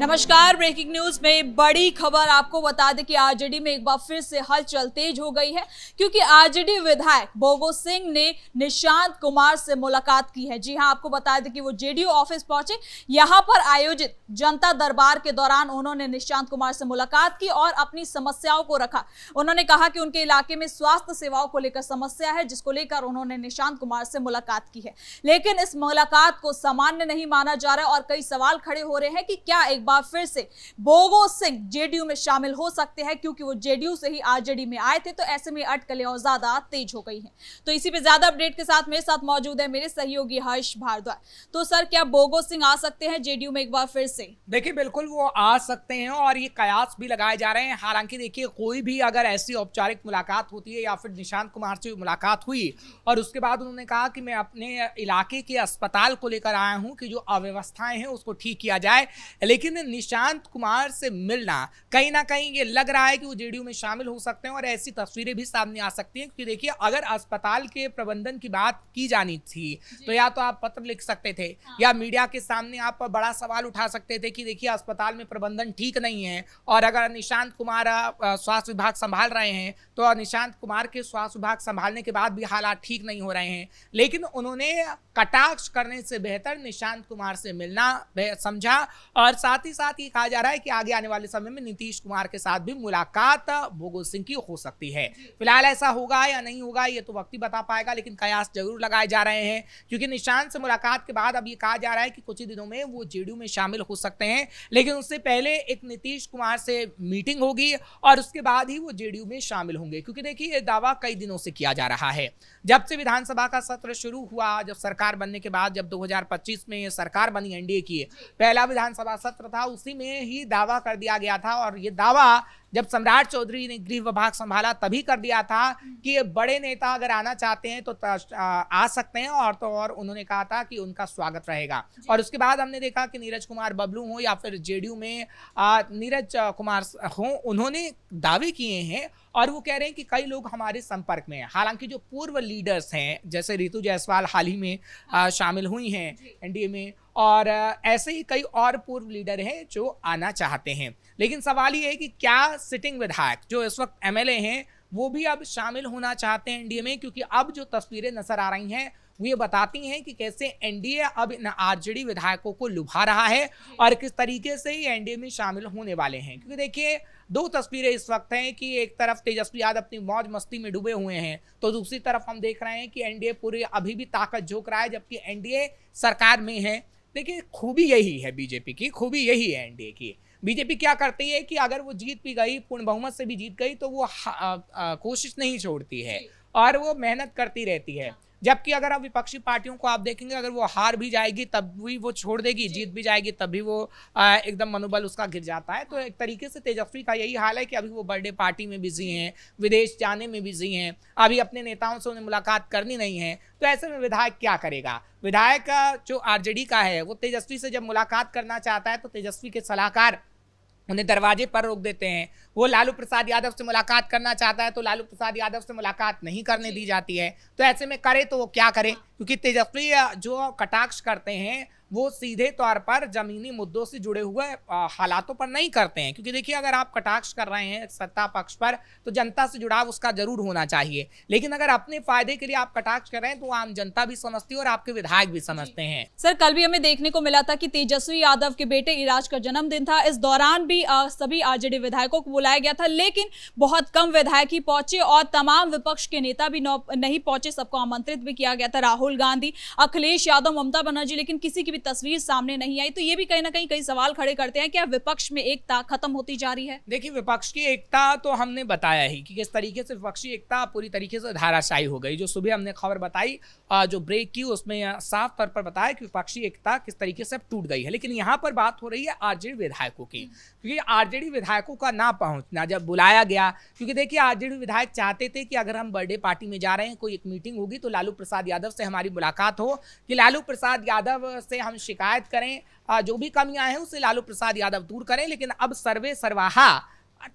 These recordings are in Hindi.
नमस्कार। ब्रेकिंग न्यूज में बड़ी खबर आपको बता दें कि आरजेडी में एक बार फिर से हलचल तेज हो गई है, क्योंकि आरजेडी विधायक बोगो सिंह ने निशांत कुमार से मुलाकात की है। जी हां, आपको बता दें कि वो जेडीयू ऑफिस पहुंचे। यहां पर आयोजित जनता दरबार के दौरान उन्होंने निशांत कुमार से मुलाकात की और अपनी समस्याओं को रखा। उन्होंने कहा कि उनके इलाके में स्वास्थ्य सेवाओं को लेकर समस्या है, जिसको लेकर उन्होंने निशांत कुमार से मुलाकात की है। लेकिन इस मुलाकात को सामान्य नहीं माना जा रहा है और कई सवाल खड़े हो रहे हैं कि क्या एक बार फिर से बोगो सिंह जेडीयू में शामिल हो सकते हैं, क्योंकि वो जेडीयू से ही आरजेडी में आए थे। तो ऐसे में अटकलें और ज्यादा तेज हो गई हैं। तो इसी पे ज्यादा अपडेट के साथ मेरे साथ मौजूद है मेरे सहयोगी हर्ष भारद्वाज। तो सर, क्या बोगो सिंह आ सकते हैं जेडीयू में एक बार फिर से? देखिए, बिल्कुल वो आ सकते हैं और ये कयास भी लगाए जा रहे हैं। हालांकि देखिए, कोई भी अगर ऐसी औपचारिक मुलाकात होती है या फिर निशांत कुमार से मुलाकात हुई और उसके बाद उन्होंने कहा कि मैं अपने इलाके के अस्पताल को लेकर आया हूं कि जो अव्यवस्थाएं हैं उसको ठीक किया जाए, लेकिन निशांत कुमार से मिलना कहीं ना कहीं ये लग रहा है कि वो जेडीयू में शामिल हो सकते हैं और ऐसी तस्वीरें भी सामने आ सकती हैं। क्योंकि देखिए, अगर अस्पताल के प्रबंधन की बात की जानी थी तो या तो आप पत्र लिख सकते थे या मीडिया के सामने आप बड़ा सवाल उठा सकते थे कि देखिए, अस्पताल में प्रबंधन ठीक नहीं है और अगर निशांत कुमार स्वास्थ्य विभाग संभाल रहे हैं तो निशांत कुमार के स्वास्थ्य विभाग संभालने के बाद भी हालात ठीक नहीं हो रहे हैं। लेकिन उन्होंने कटाक्ष करने से बेहतर निशांत कुमार से मिलना समझा और साथ ही साथ ये कहा जा रहा है कि आगे आने वाले समय में नीतीश कुमार के साथ भी मुलाकात बोगो सिंह की हो सकती है। फिलहाल ऐसा होगा या नहीं होगा ये तो वक्त ही बता पाएगा, लेकिन कयास जरूर लगाए जा रहे हैं क्योंकि निशांत से मुलाकात के बाद अब ये कहा जा रहा है कि कुछ ही दिनों में वो जेडीयू में शामिल हो सकते हैं। लेकिन उससे पहले एक नीतीश कुमार से मीटिंग होगी और उसके बाद ही वो जेडीयू में शामिल होंगे। क्योंकि देखिए, ये दावा कई दिनों से किया जा रहा है। जब से विधानसभा का सत्र शुरू हुआ, जब सरकार बनने के बाद, जब 2025 में सरकार बनी एनडीए की, पहला विधानसभा सत्र था, उसी में ही दावा कर दिया गया था। और ये दावा जब सम्राट चौधरी ने गृह विभाग संभाला तभी कर दिया था कि ये बड़े नेता अगर आना चाहते हैं तो आ सकते हैं और उन्होंने कहा था कि उनका स्वागत रहेगा। और उसके बाद हमने देखा कि नीरज कुमार बबलू हो या फिर जेडीयू में नीरज कुमार हो, उन्होंने दावे किए हैं और वो कह रहे हैं कि कई लोग हमारे संपर्क में हैं। हालांकि जो पूर्व लीडर्स हैं, जैसे रितु जायसवाल हाल ही में शामिल हुई हैं एनडीए में, और ऐसे ही कई और पूर्व लीडर हैं जो आना चाहते हैं। लेकिन सवाल ये है कि क्या सिटिंग विधायक जो इस वक्त एमएलए हैं वो भी अब शामिल होना चाहते हैं एनडीए में? क्योंकि अब जो तस्वीरें नजर आ रही हैं वो ये बताती हैं कि कैसे एनडीए अब इन आरजेडी विधायकों को लुभा रहा है और किस तरीके से ही एनडीए में शामिल होने वाले हैं। क्योंकि देखिए, दो तस्वीरें इस वक्त हैं कि एक तरफ तेजस्वी यादव अपनी मौज मस्ती में डूबे हुए हैं, तो दूसरी तरफ हम देख रहे हैं कि एनडीए पूरी अभी भी ताकत झोंक रहा है, जबकि एनडीए सरकार में है। देखिए, खूबी यही है बीजेपी की, खूबी यही है एनडीए की। बीजेपी क्या करती है कि अगर वो जीत भी गई, पूर्ण बहुमत से भी जीत गई, तो वो कोशिश नहीं छोड़ती है और वो मेहनत करती रहती है। जबकि अगर आप विपक्षी पार्टियों को आप देखेंगे, अगर वो हार भी जाएगी तब भी वो छोड़ देगी, जीत भी जाएगी तब भी वो एकदम मनोबल उसका गिर जाता है। तो एक तरीके से तेजस्वी का यही हाल है कि अभी वो बर्थडे पार्टी में बिजी हैं, विदेश जाने में बिजी हैं, अभी अपने नेताओं से उन्हें मुलाकात करनी नहीं है। तो ऐसे में विधायक क्या करेगा? विधायक जो आरजेडी का है वो तेजस्वी से जब मुलाकात करना चाहता है तो तेजस्वी के सलाहकार उन्हें दरवाजे पर रोक देते हैं। वो लालू प्रसाद यादव से मुलाकात करना चाहता है तो लालू प्रसाद यादव से मुलाकात नहीं करने दी जाती है। तो ऐसे में करे तो वो क्या करे? क्योंकि तेजस्वी जो कटाक्ष करते हैं वो सीधे तौर पर जमीनी मुद्दों से जुड़े हुए हालातों पर नहीं करते हैं। क्योंकि देखिए, अगर आप कटाक्ष कर रहे हैं सत्ता पक्ष पर तो जनता से जुड़ाव उसका जरूर होना चाहिए, लेकिन अगर अपने फायदे के लिए आप कटाक्ष कर रहे हैं तो आम जनता भी समझती है और आपके विधायक भी समझते हैं। सर, कल भी हमें देखने को मिला था कि तेजस्वी यादव के बेटे इराज का जन्मदिन था। इस दौरान भी सभी आरजेडी विधायकों को बुलाया गया था, लेकिन बहुत कम विधायक ही पहुंचे और तमाम विपक्ष के नेता भी नहीं पहुंचे। सबको आमंत्रित भी किया गया था, राहुल गांधी, अखिलेश यादव, ममता बनर्जी, लेकिन किसी की भी तस्वीर सामने नहीं आई। तो ये भी कहीं ना कहीं कई सवाल खड़े करते हैं, क्या विपक्ष में एकता खत्म होती जा रही है? देखिए, विपक्ष की एकता तो हमने बताया ही कि किस तरीके से विपक्षी एकता पूरी तरीके से धाराशायी हो गई। जो सुबह हमने खबर बताई, जो ब्रेक की, उसमें साफ तौर पर बताया कि विपक्षी एकता किस तरीके से टूट गई है। लेकिन यहाँ पर बात हो रही है आरजेडी विधायकों की, क्योंकि आरजेडी विधायकों का ना पहुंचना जब बुलाया गया, क्योंकि देखिए, आरजेडी विधायक चाहते थे कि अगर हम बर्थडे पार्टी में जा रहे हैं, कोई एक मीटिंग होगी तो लालू प्रसाद यादव से हमारी मुलाकात हो, कि लालू प्रसाद यादव से हम शिकायत करें, जो भी कमियां हैं उसे लालू प्रसाद यादव दूर करें। लेकिन अब सर्वे सर्वाहा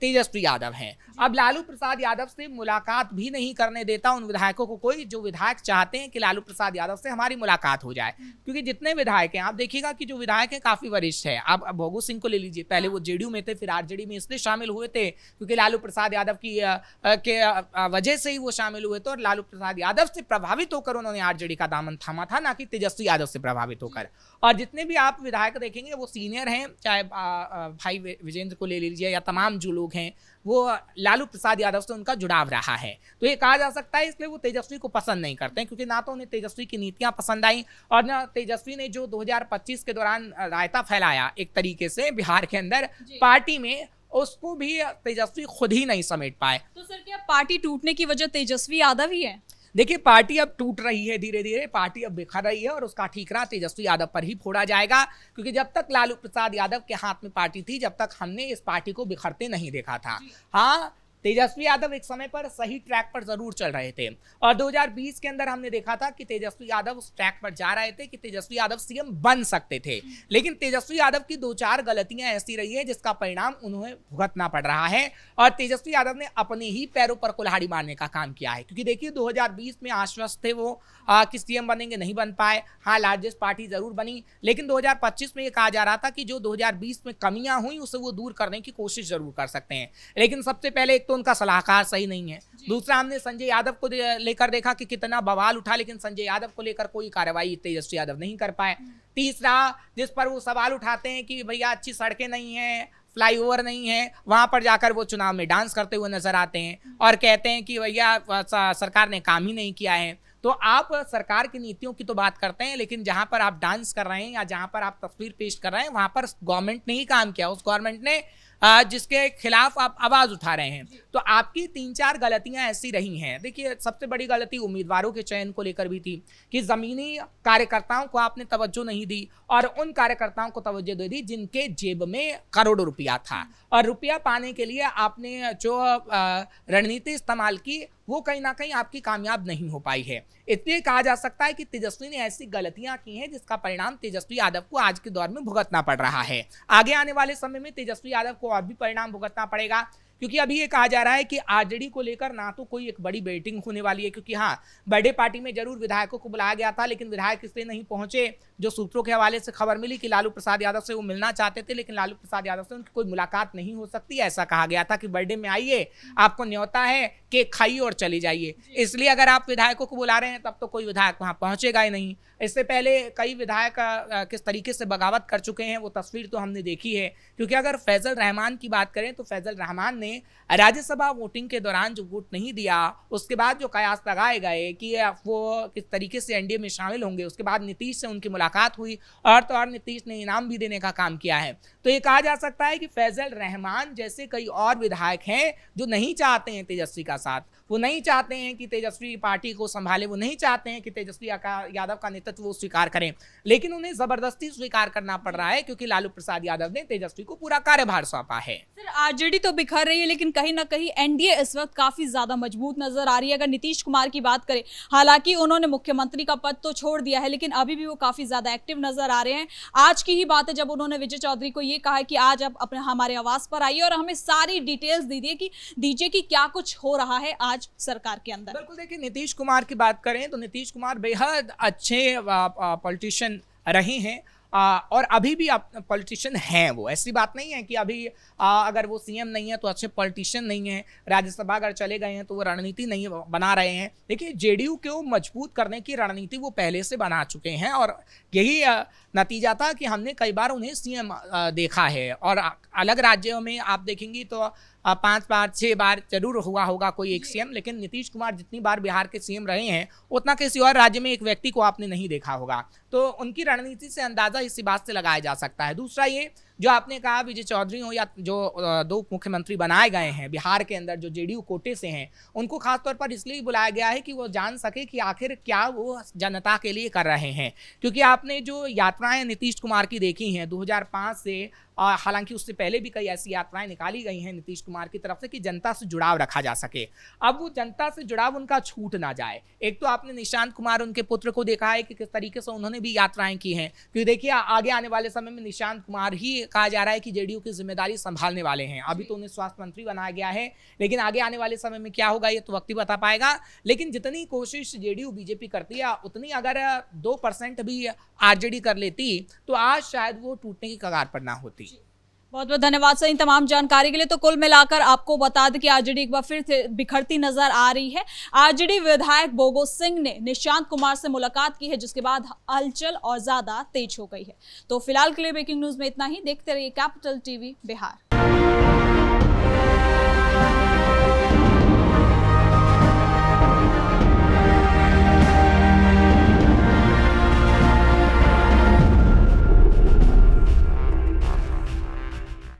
तेजस्वी यादव हैं। अब लालू प्रसाद यादव से मुलाकात भी नहीं करने देता उन विधायकों को कोई, जो विधायक चाहते हैं कि लालू प्रसाद यादव से हमारी मुलाकात हो जाए। क्योंकि जितने विधायक हैं, आप देखिएगा कि जो विधायक हैं काफी वरिष्ठ है। अब भोगू सिंह को ले लीजिए, पहले वो जेडीयू में थे, फिर आरजेडी में इसलिए शामिल हुए थे क्योंकि लालू प्रसाद यादव की के वजह से ही वो शामिल हुए थे, और लालू प्रसाद यादव से प्रभावित होकर उन्होंने आरजेडी का दामन थामा था, ना कि तेजस्वी यादव से प्रभावित होकर। और जितने भी आप विधायक देखेंगे वो सीनियर हैं, चाहे भाई विजेंद्र को ले लीजिए या तमाम जो लोग हैं, वो लालू प्रसाद यादव से उनका जुड़ाव रहा है। तो ये कहा जा सकता है इसलिए वो तेजस्वी को पसंद नहीं करते हैं, क्योंकि ना तो उन्हें तेजस्वी की नीतियां पसंद आई, और ना तेजस्वी ने जो 2025 के दौरान रायता फैलाया एक तरीके से बिहार के अंदर पार्टी में, उसको भी तेजस्वी खुद ही नहीं समेट पाए। तो सर क्या पार्टी टूटने की वजह तेजस्वी यादव ही है? देखिए, पार्टी अब टूट रही है, धीरे धीरे पार्टी अब बिखर रही है, और उसका ठीकरा तेजस्वी यादव पर ही फोड़ा जाएगा। क्योंकि जब तक लालू प्रसाद यादव के हाथ में पार्टी थी, जब तक हमने इस पार्टी को बिखरते नहीं देखा था। हाँ, तेजस्वी यादव एक समय पर सही ट्रैक पर जरूर चल रहे थे, और 2020 के अंदर हमने देखा था कि तेजस्वी यादव उस ट्रैक पर जा रहे थे कि तेजस्वी यादव सीएम बन सकते थे। लेकिन तेजस्वी यादव की 2-4 गलतियां ऐसी रही है जिसका परिणाम उन्हें भुगतना पड़ रहा है, और तेजस्वी यादव ने अपने ही पैरों पर कुल्हाड़ी मारने का काम किया है। क्योंकि देखिए, 2020 में आश्वस्त थे वो कि सीएम बनेंगे, नहीं बन पाए। हाँ, लार्जेस्ट पार्टी जरूर बनी, लेकिन 2025 में ये कहा जा रहा था कि जो 2020 में कमियां हुई उसे वो दूर करने की कोशिश जरूर कर सकते हैं। लेकिन सबसे पहले एक तो उनका सलाहकार सही नहीं है, दूसरा हमने संजय यादव को लेकर देखा कि कितना बवाल उठा, लेकिन संजय यादव को लेकर कोई कार्रवाई तेजस्वी यादव नहीं कर पाए। तीसरा, जिस पर वो सवाल उठाते हैं कि भैया अच्छी सड़कें नहीं है, फ्लाईओवर नहीं है, वहां पर जाकर वो चुनाव में डांस करते हुए नजर आते हैं और कहते हैं कि भैया सरकार ने काम ही नहीं किया है। तो आप सरकार की नीतियों की तो बात करते हैं, लेकिन जहां पर आप डांस कर रहे हैं या जहां पर आप तस्वीर पेश कर रहे हैं, वहां पर गवर्नमेंट ने ही काम किया, उस गवर्नमेंट ने जिसके खिलाफ आप आवाज उठा रहे हैं। तो आपकी 3-4 गलतियां ऐसी रही हैं। देखिए, सबसे बड़ी गलती उम्मीदवारों के चयन को लेकर भी थी कि जमीनी कार्यकर्ताओं को आपने तवज्जो नहीं दी, और उन कार्यकर्ताओं को तवज्जो दे दी जिनके जेब में करोड़ों रुपया था, और रुपया पाने के लिए आपने जो रणनीति इस्तेमाल की वो कहीं ना कहीं आपकी कामयाब नहीं हो पाई है। इसलिए कहा जा सकता है कि तेजस्वी ने ऐसी गलतियां की हैं जिसका परिणाम तेजस्वी यादव को आज के दौर में भुगतना पड़ रहा है। आगे आने वाले समय में तेजस्वी यादव को और भी परिणाम भुगतना पड़ेगा, क्योंकि अभी ये कहा जा रहा है कि आरजेडी को लेकर ना तो कोई एक बड़ी बैटिंग होने वाली है, क्योंकि हाँ, बर्थडे पार्टी में जरूर विधायकों को बुलाया गया था, लेकिन विधायक इसलिए नहीं पहुंचे। जो सूत्रों के हवाले से खबर मिली कि लालू प्रसाद यादव से वो मिलना चाहते थे, लेकिन लालू प्रसाद यादव से उनकी कोई मुलाकात नहीं हो सकती। ऐसा कहा गया था कि बर्थडे में आइए, आपको न्योता है, केक खाइए और चले जाइए। इसलिए अगर आप विधायकों को बुला रहे हैं तब तो कोई विधायक वहां पहुंचेगा ही नहीं। इससे पहले कई विधायक किस तरीके से बगावत कर चुके हैं वो तस्वीर तो हमने देखी है। क्योंकि अगर फैजल रहमान की बात करें तो फैजल रहमान ने राज्यसभा वोटिंग के दौरान जो वोट नहीं दिया, उसके बाद जो कयास लगाए गए कि वो किस तरीके से एनडीए में शामिल होंगे, उसके बाद नीतीश से उनकी मुलाकात हुई, और तो और नीतीश ने इनाम भी देने का काम किया है। तो ये कहा जा सकता है कि फैजल रहमान जैसे कई और विधायक हैं जो नहीं चाहते हैं तेजस्वी का साथ, वो नहीं चाहते हैं कि तेजस्वी पार्टी को संभाले, वो नहीं चाहते हैं कि तेजस्वी यादव का नेतृत्व वो स्वीकार करें, लेकिन उन्हें जबरदस्ती स्वीकार करना पड़ रहा है क्योंकि लालू प्रसाद यादव ने तेजस्वी को पूरा कार्यभार सौंपा है। सर, आरजेडी तो बिखर रही है, लेकिन कहीं ना कहीं एनडीए इस वक्त काफी ज्यादा मजबूत नजर आ रही है। अगर नीतीश कुमार की बात करें, हालांकि उन्होंने मुख्यमंत्री का पद तो छोड़ दिया है, लेकिन अभी भी वो काफी ज्यादा एक्टिव नजर आ रहे हैं। आज की ही बात है जब उन्होंने विजय चौधरी को ये कहा कि आज आप अपने हमारे आवास पर आइए और हमें सारी डिटेल्स दीजिए कि क्या कुछ हो रहा है आज सरकार के अंदर। बिल्कुल, देखिए, नीतीश कुमार की बात करें तो नीतीश कुमार बेहद अच्छे पॉलिटिशियन रहे हैं, और अभी भी पॉलिटिशियन हैं। वो ऐसी बात नहीं है कि अभी अगर वो सीएम नहीं है तो अच्छे पॉलिटिशियन नहीं है, राज्यसभा अगर चले गए हैं तो वो रणनीति नहीं बना रहे हैं। देखिए, जेडीयू को मजबूत करने की रणनीति वो पहले से बना चुके हैं, और यही नतीजा था कि हमने कई बार उन्हें सीएम देखा है। और अलग राज्यों में आप देखेंगी तो 5 बार 6 बार जरूर हुआ होगा कोई एक सीएम, लेकिन नीतीश कुमार जितनी बार बिहार के सीएम रहे हैं उतना किसी और राज्य में एक व्यक्ति को आपने नहीं देखा होगा। तो उनकी रणनीति से अंदाजा इसी बात से लगाया जा सकता है। दूसरा, ये जो आपने कहा विजय चौधरी हो या जो 2 मुख्यमंत्री बनाए गए हैं बिहार के अंदर जो जेडीयू कोटे से हैं, उनको खासतौर पर इसलिए बुलाया गया है कि वो जान सके कि आखिर क्या वो जनता के लिए कर रहे हैं। क्योंकि आपने जो यात्राएं नीतीश कुमार की देखी हैं 2005 से हालांकि उससे पहले भी कई ऐसी यात्राएं निकाली गई हैं नीतीश कुमार की तरफ से कि जनता से जुड़ाव रखा जा सके। अब वो जनता से जुड़ाव उनका छूट ना जाए। एक तो आपने निशांत कुमार उनके पुत्र को देखा है कि किस तरीके से उन्होंने भी यात्राएं की हैं, क्योंकि देखिए आगे आने वाले समय में निशांत कुमार ही कहा जा रहा है कि जेडीयू की जिम्मेदारी संभालने वाले हैं। अभी तो उन्हें स्वास्थ्य मंत्री बनाया गया है, लेकिन आगे आने वाले समय में क्या होगा ये तो वक्त ही बता पाएगा। लेकिन जितनी कोशिश जेडीयू बीजेपी करती है, उतनी अगर 2% भी आरजेडी कर लेती तो आज शायद वो टूटने की कगार पर ना होती। बहुत बहुत धन्यवाद सर इन तमाम जानकारी के लिए। तो कुल मिलाकर आपको बता दें कि आरजेडी एक बार फिर से बिखरती नजर आ रही है। आरजेडी विधायक बोगो सिंह ने निशांत कुमार से मुलाकात की है, जिसके बाद हलचल और ज्यादा तेज हो गई है। तो फिलहाल के लिए ब्रेकिंग न्यूज में इतना ही। देखते रहिए कैपिटल टीवी बिहार।